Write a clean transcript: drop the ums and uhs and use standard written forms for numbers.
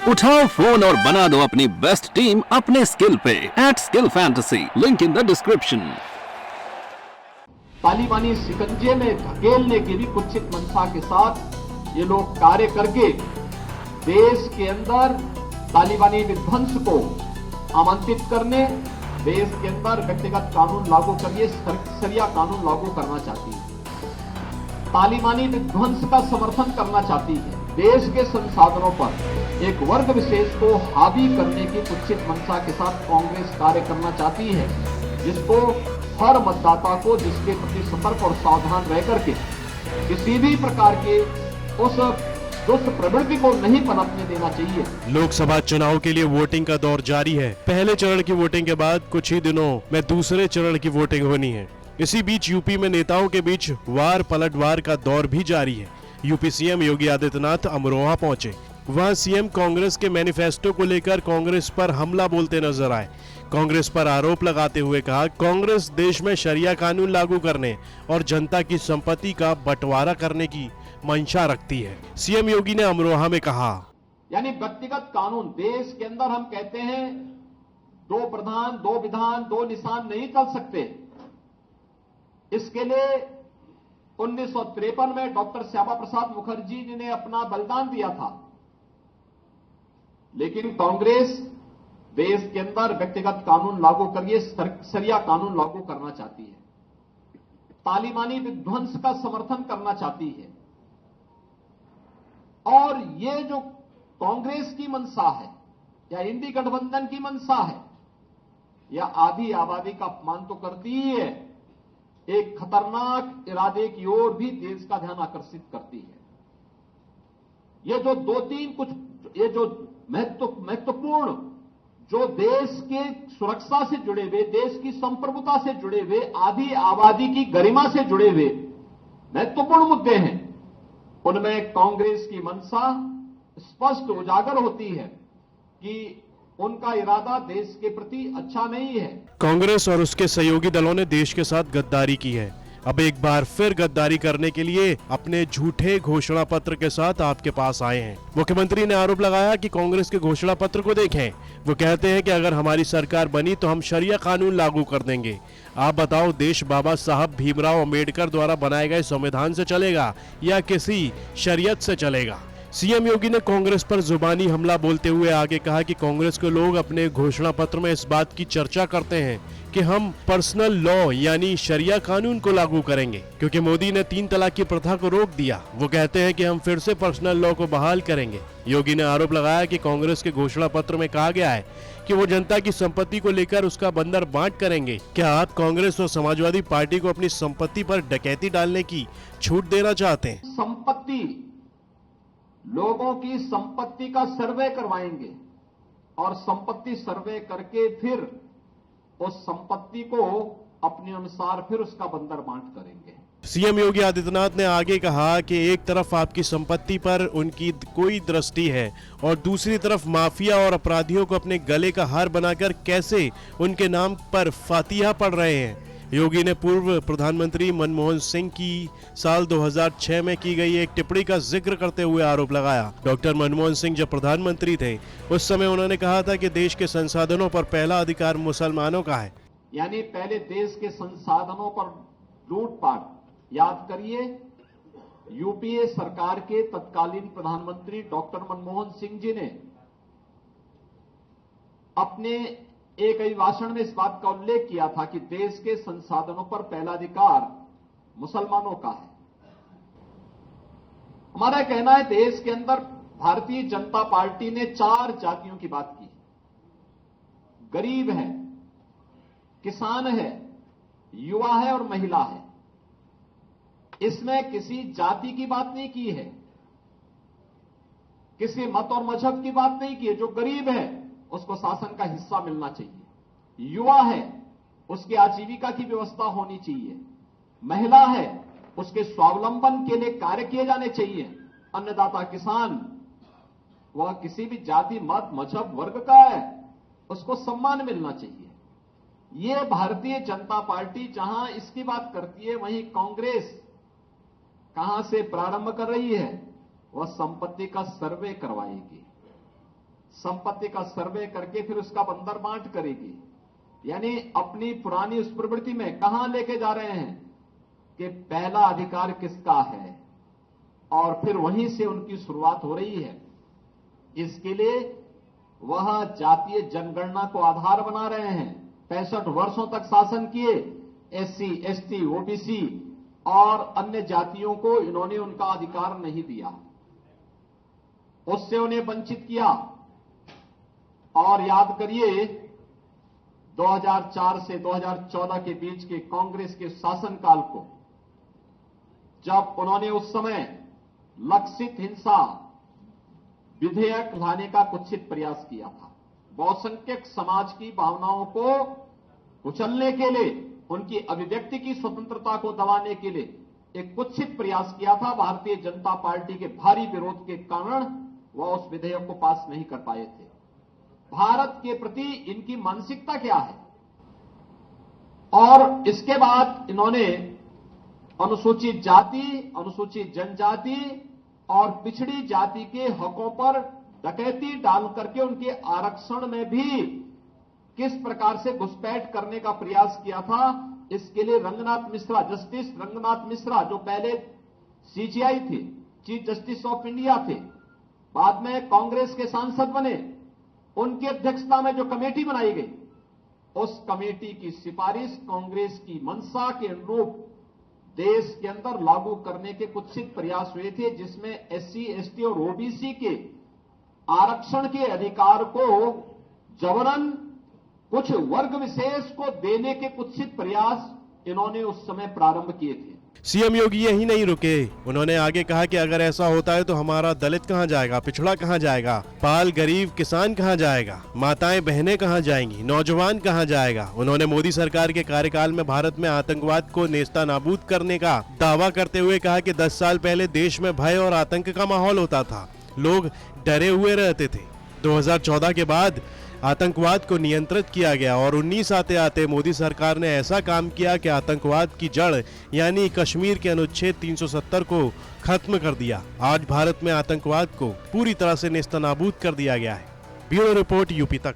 उठाओ फोन और बना दो अपनी बेस्ट टीम अपने स्किल पे @skillfantasy, link in the description. तालिबानी शिकंजे में धकेलने की भी कुत्सित मंशा के साथ ये लोग कार्य करके देश के अंदर तालिबानी विध्वंस को आमंत्रित करने, देश के अंदर व्यक्तिगत कानून लागू करिए, शरिया कानून लागू करना चाहती है, तालिबानी विध्वंस का समर्थन करना चाहती है, देश के संसाधनों पर एक वर्ग विशेष को हावी करने की कुत्सित मंशा के साथ कांग्रेस कार्य करना चाहती है, जिसको हर मतदाता को जिसके प्रति सतर्क और सावधान रह करके किसी भी प्रकार के उस दुष्ट प्रवृत्ति को नहीं पनपने देना चाहिए। लोकसभा चुनाव के लिए वोटिंग का दौर जारी है। पहले चरण की वोटिंग के बाद कुछ ही दिनों में दूसरे चरण की वोटिंग होनी है। इसी बीच यूपी में नेताओं के बीच वार पलटवार का दौर भी जारी है। यूपी सीएम योगी आदित्यनाथ अमरोहा पहुंचे। वहां सीएम कांग्रेस के मैनिफेस्टो को लेकर कांग्रेस पर हमला बोलते नजर आए। कांग्रेस पर आरोप लगाते हुए कहा, कांग्रेस देश में शरिया कानून लागू करने और जनता की संपत्ति का बंटवारा करने की मंशा रखती है। सीएम योगी ने अमरोहा में कहा, यानी व्यक्तिगत कानून देश के अंदर हम कहते हैं 2 प्रधान 2 विधान 2 निशान नहीं चल सकते। इसके लिए 1953 में डॉक्टर श्यामा प्रसाद मुखर्जी जी ने अपना बलिदान दिया था, लेकिन कांग्रेस देश के अंदर व्यक्तिगत कानून लागू करिए, शरिया कानून लागू करना चाहती है, तालिबानी विध्वंस का समर्थन करना चाहती है। और ये जो कांग्रेस की मंशा है या इंडी गठबंधन की मंशा है या आधी आबादी का अपमान तो करती ही है, एक खतरनाक इरादे की ओर भी देश का ध्यान आकर्षित करती है। ये जो 2-3 कुछ ये जो महत्वपूर्ण जो देश के सुरक्षा से जुड़े हुए, देश की संप्रभुता से जुड़े हुए, आधी आबादी की गरिमा से जुड़े हुए महत्वपूर्ण मुद्दे हैं, उनमें कांग्रेस की मंशा स्पष्ट उजागर होती है कि उनका इरादा देश के प्रति अच्छा नहीं है। कांग्रेस और उसके सहयोगी दलों ने देश के साथ गद्दारी की है। अब एक बार फिर गद्दारी करने के लिए अपने झूठे घोषणा पत्र के साथ आपके पास आए हैं। मुख्यमंत्री ने आरोप लगाया कि कांग्रेस के घोषणा पत्र को देखें। वो कहते हैं कि अगर हमारी सरकार बनी तो हम शरिया कानून लागू कर देंगे। आप बताओ, देश बाबा साहब भीमराव अंबेडकर द्वारा बनाए गए संविधान से चलेगा या किसी शरीयत से चलेगा? सीएम योगी ने कांग्रेस पर जुबानी हमला बोलते हुए आगे कहा कि कांग्रेस के लोग अपने घोषणा पत्र में इस बात की चर्चा करते हैं कि हम पर्सनल लॉ यानी शरिया कानून को लागू करेंगे, क्योंकि मोदी ने 3 तलाक की प्रथा को रोक दिया। वो कहते हैं कि हम फिर से पर्सनल लॉ को बहाल करेंगे। योगी ने आरोप लगाया कि कांग्रेस के घोषणा पत्र में कहा गया है कि वो जनता की संपत्ति को लेकर उसका बंदर बांट करेंगे। क्या आप कांग्रेस और समाजवादी पार्टी को अपनी संपत्ति पर डकैती डालने की छूट देना चाहते हैं? संपत्ति, लोगों की संपत्ति का सर्वे करवाएंगे और संपत्ति सर्वे करके फिर उस संपत्ति को अपने अनुसार फिर उसका बंदर बांट करेंगे। सीएम योगी आदित्यनाथ ने आगे कहा कि एक तरफ आपकी संपत्ति पर उनकी कोई दृष्टि है और दूसरी तरफ माफिया और अपराधियों को अपने गले का हार बनाकर कैसे उनके नाम पर फातिहा पढ़ रहे हैं। योगी ने पूर्व प्रधानमंत्री मनमोहन सिंह की साल 2006 में की गई एक टिप्पणी का जिक्र करते हुए आरोप लगाया। डॉक्टर मनमोहन सिंह जब प्रधानमंत्री थे उस समय उन्होंने कहा था कि देश के संसाधनों पर पहला अधिकार मुसलमानों का है। यानी पहले देश के संसाधनों पर लूटपाट। याद करिए, यूपीए सरकार के तत्कालीन प्रधानमंत्री डॉक्टर मनमोहन सिंह जी ने अपने एक अभिभाषण में इस बात का उल्लेख किया था कि देश के संसाधनों पर पहला अधिकार मुसलमानों का है। हमारा कहना है, देश के अंदर भारतीय जनता पार्टी ने 4 जातियों की बात की। गरीब है, किसान है, युवा है और महिला है। इसमें किसी जाति की बात नहीं की है, किसी मत और मजहब की बात नहीं की है। जो गरीब है उसको शासन का हिस्सा मिलना चाहिए, युवा है उसकी आजीविका की व्यवस्था होनी चाहिए, महिला है उसके स्वावलंबन के लिए कार्य किए जाने चाहिए, अन्नदाता किसान वह किसी भी जाति मत मजहब वर्ग का है उसको सम्मान मिलना चाहिए। ये भारतीय जनता पार्टी जहां इसकी बात करती है, वहीं कांग्रेस कहां से प्रारंभ कर रही है? वह संपत्ति का सर्वे करवाएगी। संपत्ति का सर्वे करके फिर उसका बंदर बांट करेगी। यानी अपनी पुरानी उस प्रवृत्ति में कहां लेके जा रहे हैं कि पहला अधिकार किसका है, और फिर वहीं से उनकी शुरुआत हो रही है। इसके लिए वह जातीय जनगणना को आधार बना रहे हैं। 65 वर्षों तक शासन किए, एससी, एसटी, ओबीसी और अन्य जातियों को इन्होंने उनका अधिकार नहीं दिया, उससे उन्हें वंचित किया। और याद करिए 2004 से 2014 के बीच के कांग्रेस के शासनकाल को, जब उन्होंने उस समय लक्षित हिंसा विधेयक लाने का कुत्सित प्रयास किया था। बहुसंख्यक समाज की भावनाओं को कुचलने के लिए, उनकी अभिव्यक्ति की स्वतंत्रता को दबाने के लिए एक कुत्सित प्रयास किया था। भारतीय जनता पार्टी के भारी विरोध के कारण वह उस विधेयक को पास नहीं कर पाए थे। भारत के प्रति इनकी मानसिकता क्या है? और इसके बाद इन्होंने अनुसूचित जाति, अनुसूचित जनजाति और पिछड़ी जाति के हकों पर डकैती डाल करके उनके आरक्षण में भी किस प्रकार से घुसपैठ करने का प्रयास किया था। इसके लिए रंगनाथ मिश्रा, जस्टिस रंगनाथ मिश्रा, जो पहले सीजीआई थे, चीफ जस्टिस ऑफ इंडिया थे, बाद में कांग्रेस के सांसद बने, उनकी अध्यक्षता में जो कमेटी बनाई गई, उस कमेटी की सिफारिश कांग्रेस की मंशा के अनुरूप देश के अंदर लागू करने के कुत्सित प्रयास हुए थे, जिसमें एससी, एसटी और ओबीसी के आरक्षण के अधिकार को जबरन कुछ वर्ग विशेष को देने के कुत्सित प्रयास इन्होंने उस समय प्रारंभ किए थे। सीएम योगी यही नहीं रुके, उन्होंने आगे कहा कि अगर ऐसा होता है तो हमारा दलित कहां जाएगा, पिछड़ा कहां जाएगा, पाल गरीब किसान कहां जाएगा, माताएं बहनें कहां जाएंगी, नौजवान कहां जाएगा। उन्होंने मोदी सरकार के कार्यकाल में भारत में आतंकवाद को नेस्तनाबूद करने का दावा करते हुए कहा कि 10 साल पहले देश में भय और आतंक का माहौल होता था, लोग डरे हुए रहते थे। 2014 के बाद आतंकवाद को नियंत्रित किया गया और 19 आते आते मोदी सरकार ने ऐसा काम किया कि आतंकवाद की जड़ यानी कश्मीर के अनुच्छेद 370 को खत्म कर दिया। आज भारत में आतंकवाद को पूरी तरह से नेस्तनाबूद कर दिया गया है। ब्यूरो रिपोर्ट यूपी तक।